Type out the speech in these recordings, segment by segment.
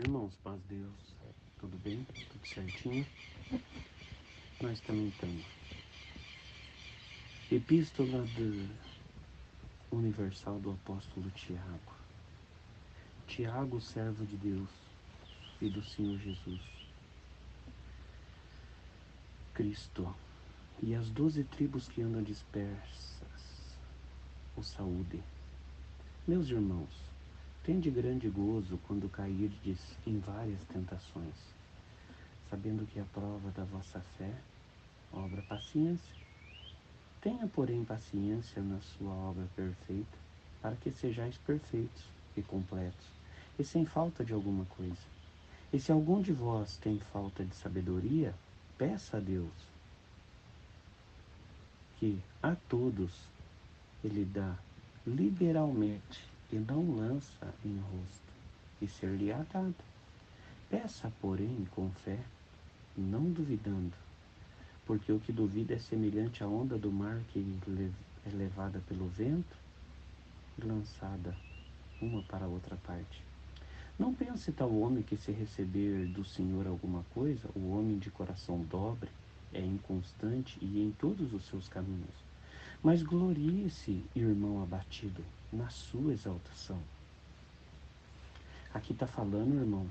Irmãos, paz Deus, tudo bem? Tudo certinho? Nós também estamos. Epístola Universal do Apóstolo Tiago. Tiago, servo de Deus e do Senhor Jesus Cristo, e as 12 tribos que andam dispersas, o saúde. Meus irmãos, tende grande gozo quando cairdes em várias tentações, sabendo que a prova da vossa fé obra paciência. Tenha, porém, paciência na sua obra perfeita, para que sejais perfeitos e completos, e sem falta de alguma coisa. E se algum de vós tem falta de sabedoria, peça a Deus, que a todos Ele dá liberalmente e não lança em rosto, e ser-lhe-á dado. Peça, porém, com fé, não duvidando, porque o que duvida é semelhante à onda do mar que é levada pelo vento e lançada uma para outra parte. Não pense tal homem que, se receber do Senhor alguma coisa, o homem de coração dobre é inconstante e em todos os seus caminhos. Mas glorie-se, irmão abatido, na sua exaltação. Aqui está falando, irmão,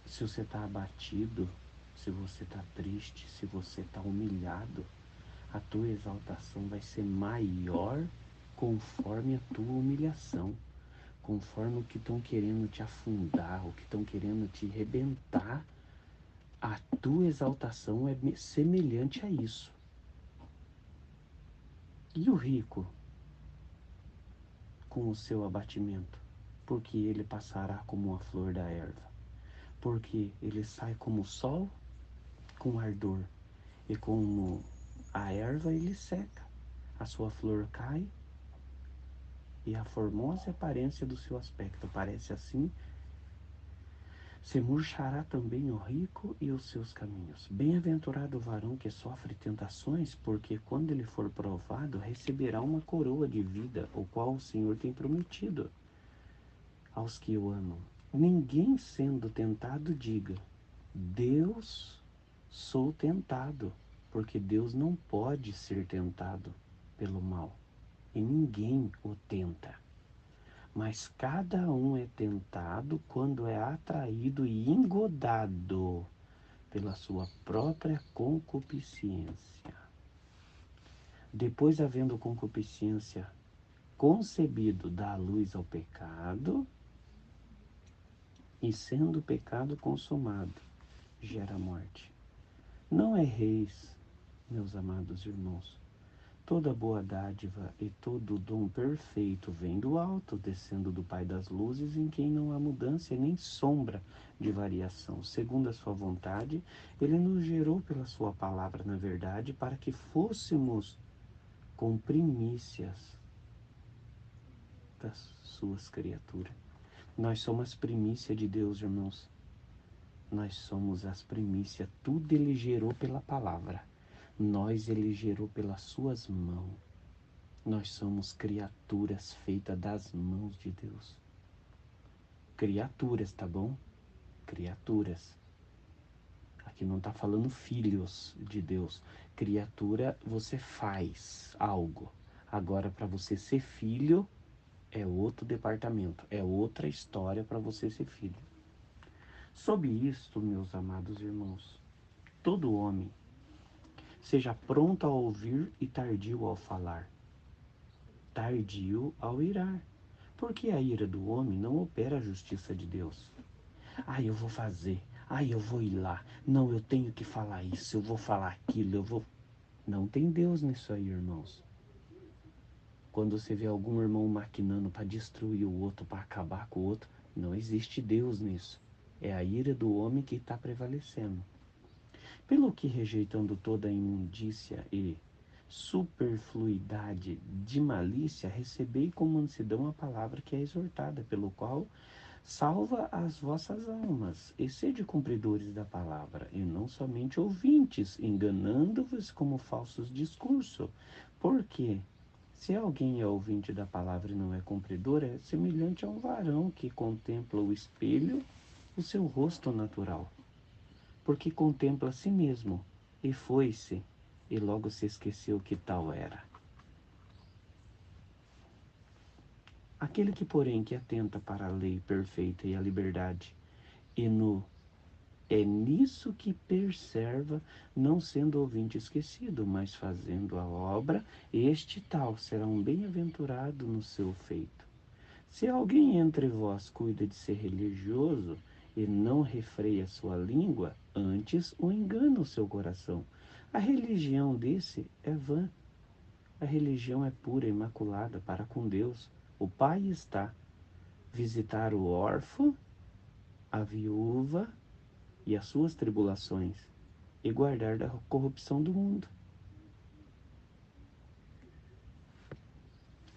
se você está abatido, se você está triste, se você está humilhado, a tua exaltação vai ser maior conforme a tua humilhação, conforme o que estão querendo te afundar, o que estão querendo te arrebentar. A tua exaltação é semelhante a isso. E o rico, com o seu abatimento, porque ele passará como uma flor da erva, porque ele sai como o sol com ardor, e como a erva ele seca, a sua flor cai, e a formosa aparência do seu aspecto parece assim, se murchará também o rico e os seus caminhos. Bem-aventurado o varão que sofre tentações, porque quando ele for provado, receberá uma coroa de vida, o qual o Senhor tem prometido aos que o amam. Ninguém sendo tentado diga, Deus, sou tentado, porque Deus não pode ser tentado pelo mal, e ninguém o tenta. Mas cada um é tentado quando é atraído e engodado pela sua própria concupiscência. Depois, havendo concupiscência concebido, dá luz ao pecado, e sendo o pecado consumado, gera morte. Não erreis, meus amados irmãos. Toda boa dádiva e todo dom perfeito vem do alto, descendo do Pai das luzes, em quem não há mudança nem sombra de variação. Segundo a sua vontade, ele nos gerou pela sua palavra na verdade, para que fôssemos com primícias das suas criaturas. Nós somos as primícias de Deus, irmãos. Nós somos as primícias. Tudo ele gerou pela palavra. Nós ele gerou pelas suas mãos. Nós somos criaturas feitas das mãos de Deus. Criaturas, tá bom? Criaturas. Aqui não está falando filhos de Deus. Criatura, você faz algo. Agora, para você ser filho, é outro departamento. É outra história para você ser filho. Sob isto, meus amados irmãos, todo homem seja pronto a ouvir e tardio ao falar, tardio ao irar, porque a ira do homem não opera a justiça de Deus. Eu vou fazer, eu vou ir lá, não, eu tenho que falar isso, eu vou falar aquilo, eu vou... Não tem Deus nisso aí, irmãos. Quando você vê algum irmão maquinando para destruir o outro, para acabar com o outro, não existe Deus nisso. É a ira do homem que está prevalecendo. Pelo que, rejeitando toda a imundícia e superfluidade de malícia, recebei com mansidão a palavra que é exortada, pelo qual salva as vossas almas, e sede cumpridores da palavra, e não somente ouvintes, enganando-vos como falsos discursos. Porque Se alguém é ouvinte da palavra e não é cumpridor, é semelhante a um varão que contempla o espelho, o seu rosto natural, porque contempla a si mesmo, e foi-se, e logo se esqueceu que tal era. Aquele que, porém, que atenta para a lei perfeita e a liberdade, e é nisso que persevera, não sendo ouvinte esquecido, mas fazendo a obra, este tal será um bem-aventurado no seu feito. Se alguém entre vós cuida de ser religioso e não refreia sua língua, antes o engana o seu coração. A religião desse é vã. A religião é pura, imaculada para com Deus. O Pai está. Visitar o órfão, a viúva e as suas tribulações, e guardar da corrupção do mundo.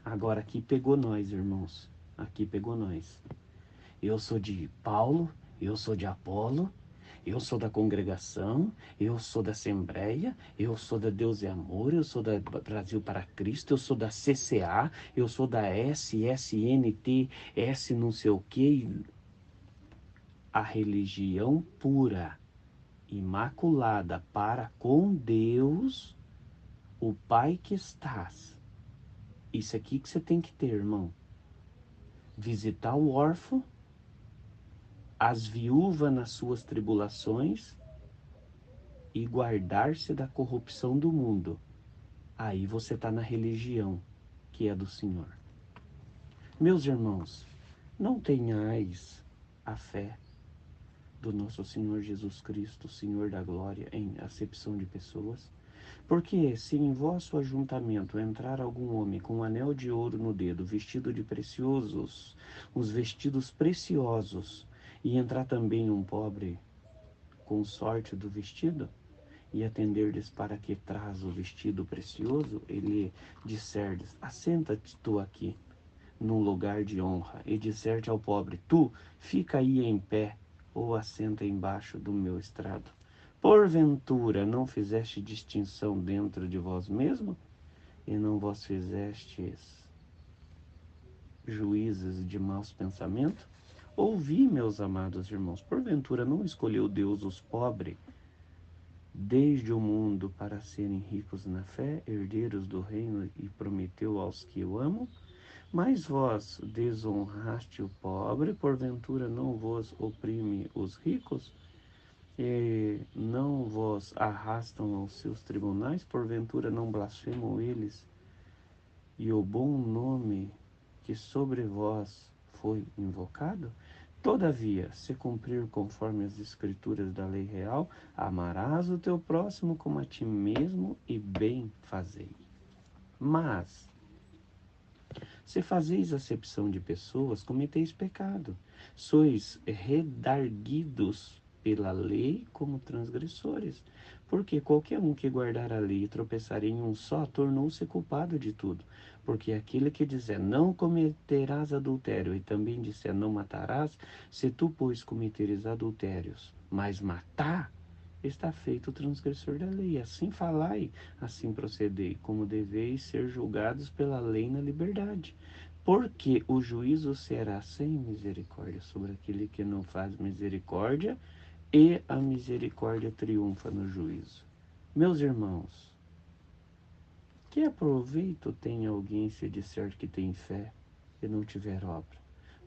Agora aqui pegou nós, irmãos. Aqui pegou nós. Eu sou de Paulo, eu sou de Apolo, eu sou da congregação, eu sou da Assembleia, eu sou da Deus é Amor, eu sou da Brasil para Cristo, eu sou da CCA, eu sou da SSNT, S não sei o que. A religião pura, imaculada para com Deus, o Pai que estás. Isso aqui que você tem que ter, irmão. Visitar o órfão, as viúvas nas suas tribulações e guardar-se da corrupção do mundo. Aí você está na religião que é do Senhor. Meus irmãos, não tenhais a fé do nosso Senhor Jesus Cristo, Senhor da glória, em acepção de pessoas. Porque se em vosso ajuntamento entrar algum homem com um anel de ouro no dedo, vestido de preciosos, os vestidos preciosos, e entrar também um pobre com sorte do vestido, e atender-lhes para que traz o vestido precioso, ele disser-lhes, assenta-te tu aqui, num lugar de honra, e disser-te ao pobre, tu, fica aí em pé, ou assenta embaixo do meu estrado. Porventura não fizeste distinção dentro de vós mesmo, e não vos fizestes juízes de maus pensamentos? Ouvi, meus amados irmãos, porventura não escolheu Deus os pobres desde o mundo para serem ricos na fé, herdeiros do reino, e prometeu aos que o amam? Mas vós desonraste o pobre, porventura não vos oprime os ricos? E não vos arrastam aos seus tribunais? Porventura não blasfemam eles e o bom nome que sobre vós foi invocado? Todavia, se cumprir conforme as escrituras da lei real, amarás o teu próximo como a ti mesmo, e bem fazei. Mas, se fazeis acepção de pessoas, cometeis pecado. Sois redarguidos pela lei como transgressores. Porque qualquer um que guardar a lei e tropeçar em um só, tornou-se culpado de tudo. Porque aquele que dizer não cometerás adultério, e também disser não matarás, se tu, pois, cometeres adultérios, mas matar, está feito o transgressor da lei. Assim falai, assim procedei, como deveis ser julgados pela lei na liberdade. Porque o juízo será sem misericórdia sobre aquele que não faz misericórdia, e a misericórdia triunfa no juízo. Meus irmãos, que aproveito tem alguém se disser que tem fé e não tiver obra?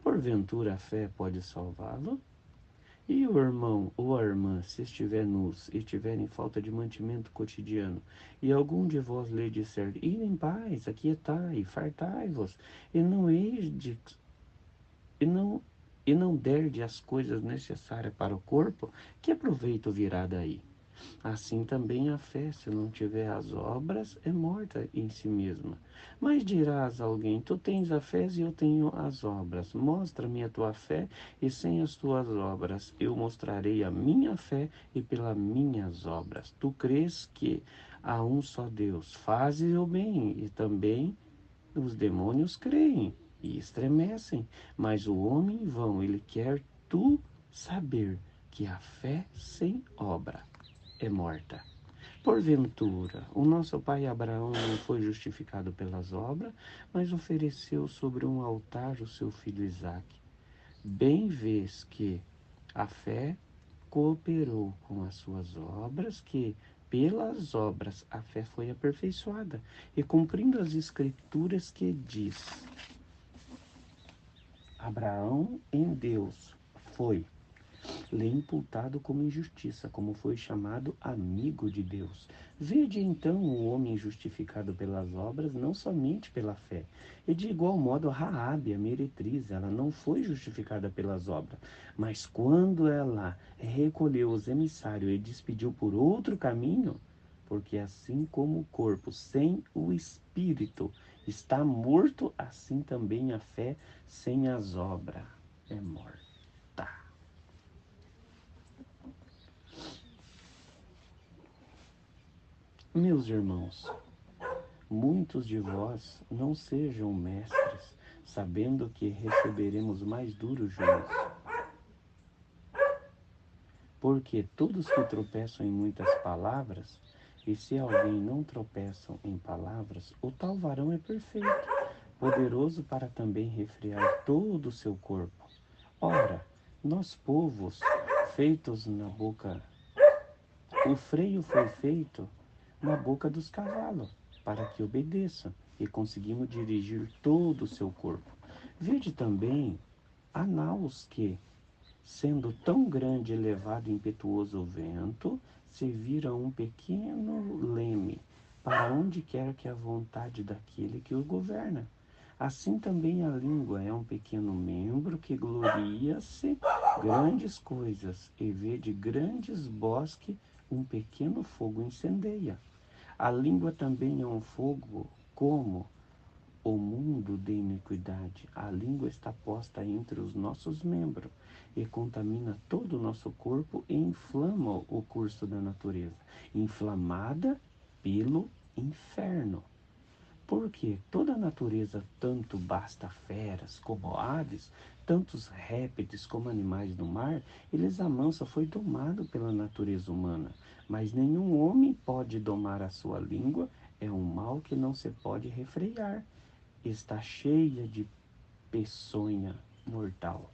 Porventura a fé pode salvá-lo? E o irmão ou a irmã, se estiver nus e tiverem falta de mantimento cotidiano, e algum de vós lhe disser, ide em paz, aquietai, fartai-vos, e não hesde, e não, e não derde as coisas necessárias para o corpo, que proveito virá daí? Assim também a fé, se não tiver as obras, é morta em si mesma. Mas dirás a alguém, tu tens a fé e eu tenho as obras. Mostra-me a tua fé, e sem as tuas obras eu mostrarei a minha fé, e pelas minhas obras. Tu crês que há um só Deus, fazes o bem, e também os demônios creem e estremecem. Mas o homem vão, ele quer tu saber que a fé sem obra é morta. Porventura, o nosso pai Abraão não foi justificado pelas obras, mas ofereceu sobre um altar o seu filho Isaque. Bem vês que a fé cooperou com as suas obras, que pelas obras a fé foi aperfeiçoada, e cumprindo as escrituras que diz: Abraão em Deus foi-lhe imputado como injustiça, como foi chamado amigo de Deus. Vede então o homem justificado pelas obras, não somente pela fé. E de igual modo Raabe, a meretriz, ela não foi justificada pelas obras, mas quando ela recolheu os emissários e despediu por outro caminho, porque assim como o corpo sem o espírito está morto, assim também a fé sem as obras é morta. Meus irmãos, muitos de vós não sejam mestres, sabendo que receberemos mais duro juízo. Porque todos que tropeçam em muitas palavras, e se alguém não tropeçam em palavras, o tal varão é perfeito, poderoso para também refrear todo o seu corpo. Ora, nós povos, feitos na boca, o freio foi feito na boca dos cavalos, para que obedeçam, e conseguimos dirigir todo o seu corpo. Vede também a naus que, sendo tão grande e levado impetuoso o vento, se vira um pequeno leme, para onde quer que a vontade daquele que o governa. Assim também a língua é um pequeno membro que gloria-se grandes coisas, e vê de grandes bosques um pequeno fogo incendeia. A língua também é um fogo como o mundo de iniquidade. A língua está posta entre os nossos membros e contamina todo o nosso corpo e inflama o curso da natureza, inflamada pelo inferno. Porque toda a natureza, tanto basta feras como aves, tantos répteis como animais do mar, eles amansam, foi domado pela natureza humana. Mas nenhum homem pode domar a sua língua, é um mal que não se pode refrear. Está cheia de peçonha mortal.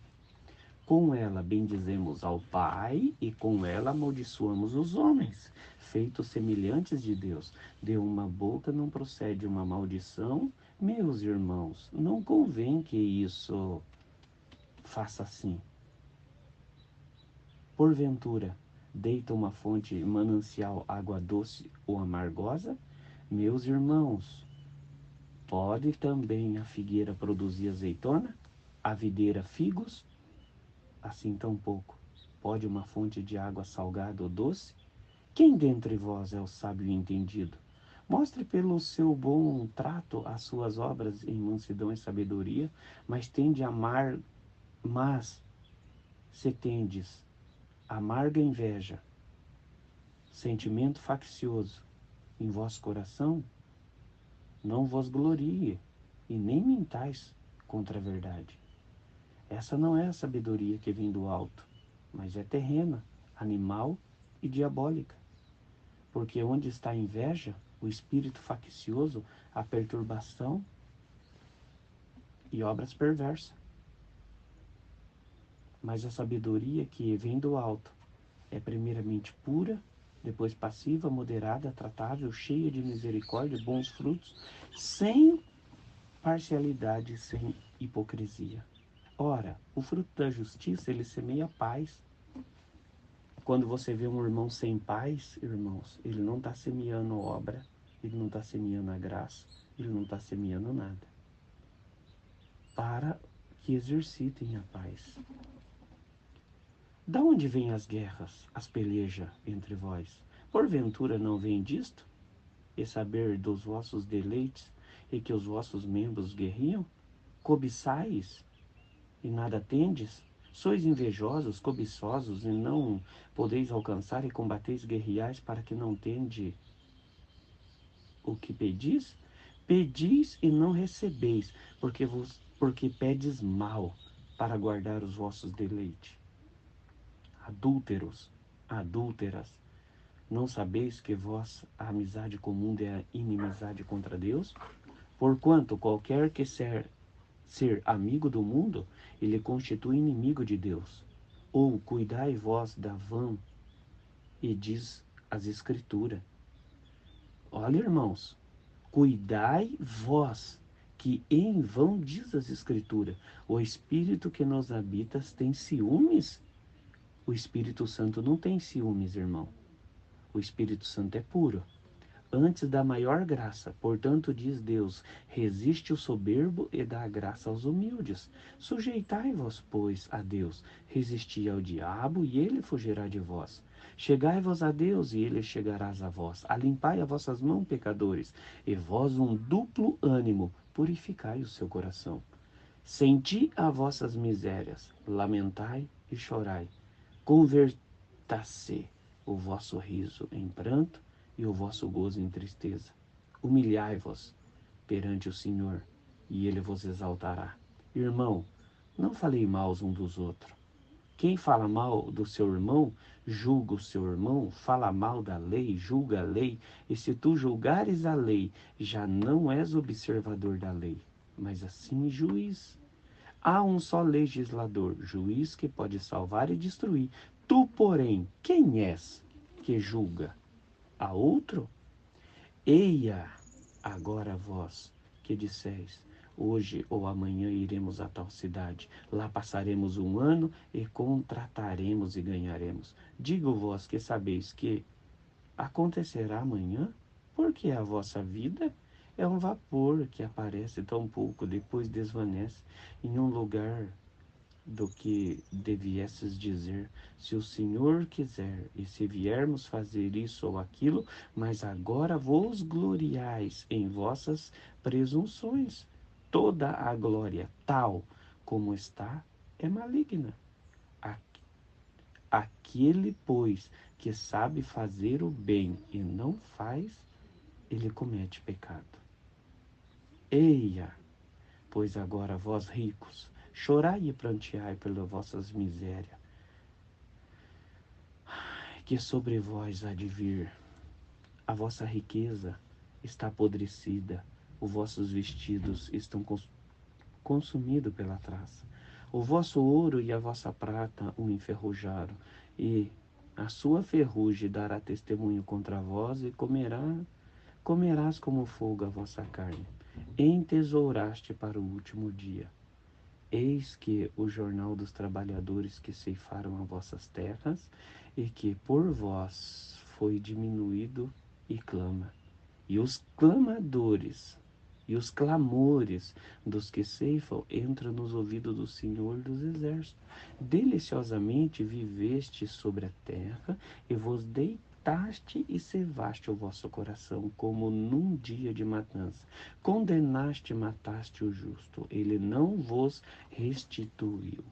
Com ela bendizemos ao Pai e com ela amaldiçoamos os homens, feitos semelhantes de Deus. De uma boca não procede uma maldição. Meus irmãos, não convém que isso faça assim. Porventura, deita uma fonte manancial água doce ou amargosa? Meus irmãos, pode também a figueira produzir azeitona? A videira figos? Assim tampouco pode uma fonte de água salgada ou doce? Quem dentre vós é o sábio e entendido? Mostre pelo seu bom trato as suas obras em mansidão e sabedoria, mas se tendes amarga inveja, sentimento faccioso em vosso coração, não vos glorie e nem mintais contra a verdade. Essa não é a sabedoria que vem do alto, mas é terrena, animal e diabólica. Porque onde está a inveja, o espírito faccioso, a perturbação e obras perversas. Mas a sabedoria que vem do alto é primeiramente pura, depois passiva, moderada, tratável, cheia de misericórdia, bons frutos, sem parcialidade, sem hipocrisia. Ora, o fruto da justiça, ele semeia paz. Quando você vê um irmão sem paz, irmãos, ele não está semeando obra, ele não está semeando a graça, ele não está semeando nada. Para que exercitem a paz. Da onde vêm as guerras, as pelejas entre vós? Porventura não vem disto? E saber dos vossos deleites, e que os vossos membros guerriam? Cobiçais, e nada tendes? Sois invejosos, cobiçosos, e não podeis alcançar, e combateis guerreais para que não tende o que pedis? Pedis e não recebeis, porque pedes mal, para guardar os vossos deleites. Adúlteros, adúlteras, Não sabeis que a amizade com o mundo é a inimizade contra Deus? Porquanto qualquer que ser amigo do mundo, ele constitui inimigo de Deus. Ou cuidai vós da vã, e diz as Escrituras. Olha, irmãos, cuidai vós, que em vão diz as Escrituras. O Espírito que nos habita tem ciúmes? O Espírito Santo não tem ciúmes, irmão. O Espírito Santo é puro. Antes da maior graça, portanto, diz Deus, resiste o soberbo e dá graça aos humildes. Sujeitai-vos, pois, a Deus, resisti ao diabo e ele fugirá de vós. Chegai-vos a Deus e ele chegará a vós. Alimpai as vossas mãos, pecadores, e vós um duplo ânimo, purificai o seu coração. Senti as vossas misérias, lamentai e chorai. Converta-se o vosso riso em pranto e o vosso gozo em tristeza. Humilhai-vos perante o Senhor, e ele vos exaltará. Irmão, não falei mal uns dos outros. Quem fala mal do seu irmão, julga o seu irmão, fala mal da lei, julga a lei, e se tu julgares a lei, já não és observador da lei, mas assim juiz. Há um só legislador, juiz que pode salvar e destruir. Tu, porém, quem és que julga a outro? Eia, agora vós, que disseis, hoje ou amanhã iremos a tal cidade, lá passaremos um ano e contrataremos e ganharemos. Digo vós que sabeis que acontecerá amanhã, porque a vossa vida é um vapor que aparece tão pouco, depois desvanece em um lugar do que deviesses dizer, se o Senhor quiser, e se viermos fazer isso ou aquilo, mas agora vos gloriais em vossas presunções. Toda a glória, tal como está, é maligna. Aquele, pois, que sabe fazer o bem e não faz, ele comete pecado. Eia, pois agora vós ricos, chorai e pranteai pelas vossas misérias, que sobre vós há de vir. A vossa riqueza está apodrecida, os vossos vestidos estão consumidos pela traça. O vosso ouro e a vossa prata o enferrujaram, e a sua ferrugem dará testemunho contra vós, e comerás como fogo a vossa carne. Entesouraste para o último dia. Eis que o jornal dos trabalhadores que ceifaram as vossas terras, e que por vós foi diminuído, e clama. E os clamadores, e os clamores dos que ceifam entram nos ouvidos do Senhor dos Exércitos. Deliciosamente viveste sobre a terra, e vos deitaste e cevaste o vosso coração, como num dia de matança. Condenaste e mataste o justo, ele não vos restituiu.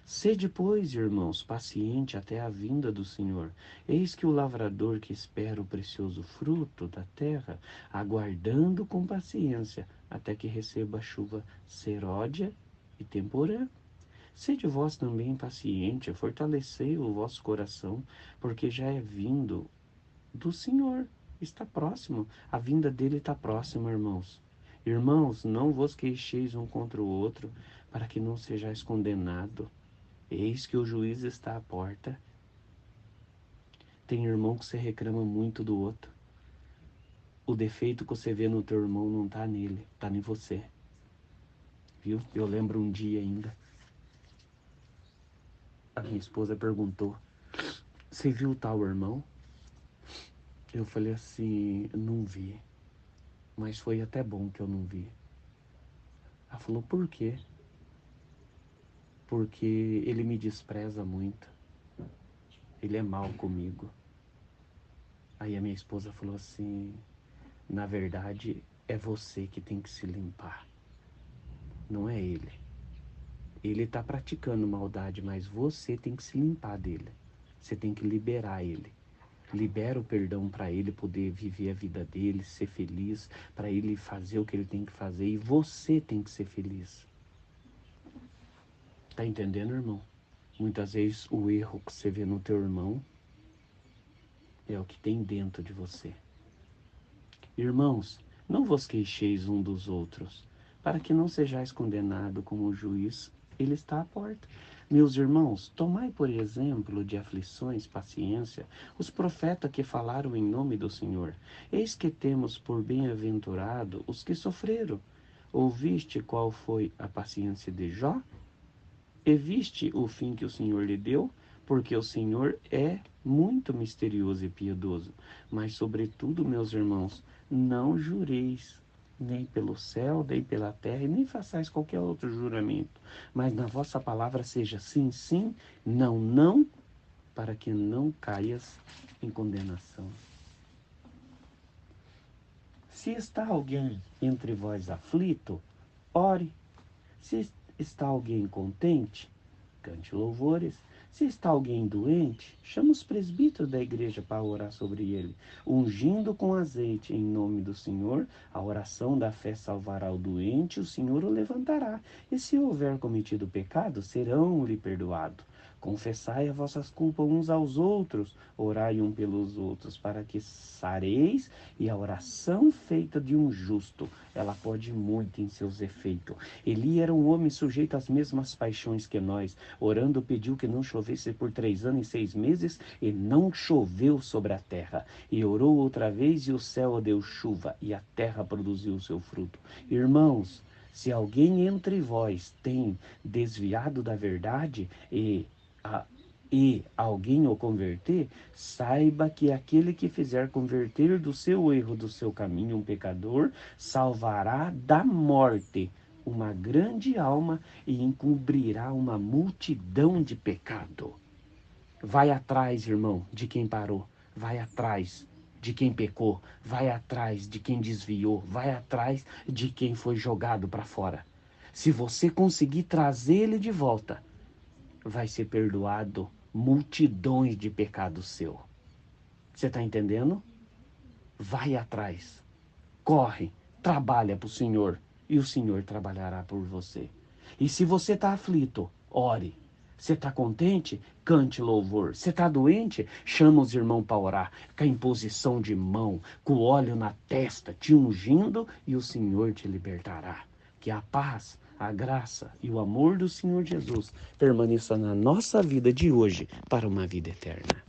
Sede, pois, irmãos, paciente até a vinda do Senhor. Eis que o lavrador que espera o precioso fruto da terra, aguardando com paciência até que receba a chuva seródia e temporã. Sede vós também paciente, fortalecei o vosso coração, porque já é vindo do Senhor. Está próximo, a vinda dele está próxima, irmãos. Irmãos, não vos queixeis um contra o outro, para que não sejais condenados. Eis que o juiz está à porta. Tem irmão que você reclama muito do outro. O defeito que você vê no teu irmão não está nele, está em você. Viu? Eu lembro um dia ainda. A minha esposa perguntou, você viu o tal irmão? Eu falei assim, não vi. Mas foi até bom que eu não vi. Ela falou, por quê? Porque ele me despreza muito. Ele é mal comigo. Aí a minha esposa falou assim, na verdade é você que tem que se limpar. Não é ele. Ele está praticando maldade, mas você tem que se limpar dele. Você tem que liberar ele. Libera o perdão para ele poder viver a vida dele, ser feliz, para ele fazer o que ele tem que fazer, e você tem que ser feliz. Tá entendendo, irmão? Muitas vezes o erro que você vê no teu irmão é o que tem dentro de você. Irmãos, não vos queixeis um dos outros, para que não sejais condenados como o juiz, ele está à porta. Meus irmãos, tomai por exemplo de aflições, paciência, os profetas que falaram em nome do Senhor. Eis que temos por bem-aventurado os que sofreram. Ouviste qual foi a paciência de Jó? E viste o fim que o Senhor lhe deu? Porque o Senhor é muito misterioso e piedoso. Mas, sobretudo, meus irmãos, não jureis, nem pelo céu, nem pela terra, e nem façais qualquer outro juramento. Mas na vossa palavra seja sim, sim, não, não, para que não caias em condenação. Se está alguém entre vós aflito, ore. Se está alguém contente, cante louvores. Se está alguém doente, chama os presbíteros da igreja para orar sobre ele, ungindo com azeite em nome do Senhor. A oração da fé salvará o doente, o Senhor o levantará. E se houver cometido pecado, serão-lhe perdoados. Confessai as vossas culpas uns aos outros, orai um pelos outros, para que sareis, e a oração feita de um justo, ela pode muito em seus efeitos. Eli era um homem sujeito às mesmas paixões que nós. Orando, pediu que não chovesse por 3 anos e 6 meses, e não choveu sobre a terra. E orou outra vez, e o céu deu chuva, e a terra produziu o seu fruto. Irmãos, se alguém entre vós tem desviado da verdade e alguém o converter, saiba que aquele que fizer converter do seu erro, do seu caminho, um pecador, salvará da morte uma grande alma e encobrirá uma multidão de pecado. Vai atrás, irmão, de quem parou. Vai atrás de quem pecou. Vai atrás de quem desviou. Vai atrás de quem foi jogado para fora. Se você conseguir trazer ele de volta, vai ser perdoado multidões de pecados seu. Você está entendendo? Vai atrás. Corre. Trabalha para o Senhor. E o Senhor trabalhará por você. E se você está aflito, ore. Você está contente? Cante louvor. Você está doente? Chama os irmãos para orar. Com a imposição de mão, com o óleo na testa, te ungindo, e o Senhor te libertará. Que a paz, a graça e o amor do Senhor Jesus permaneça na nossa vida de hoje para uma vida eterna.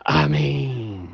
Amém.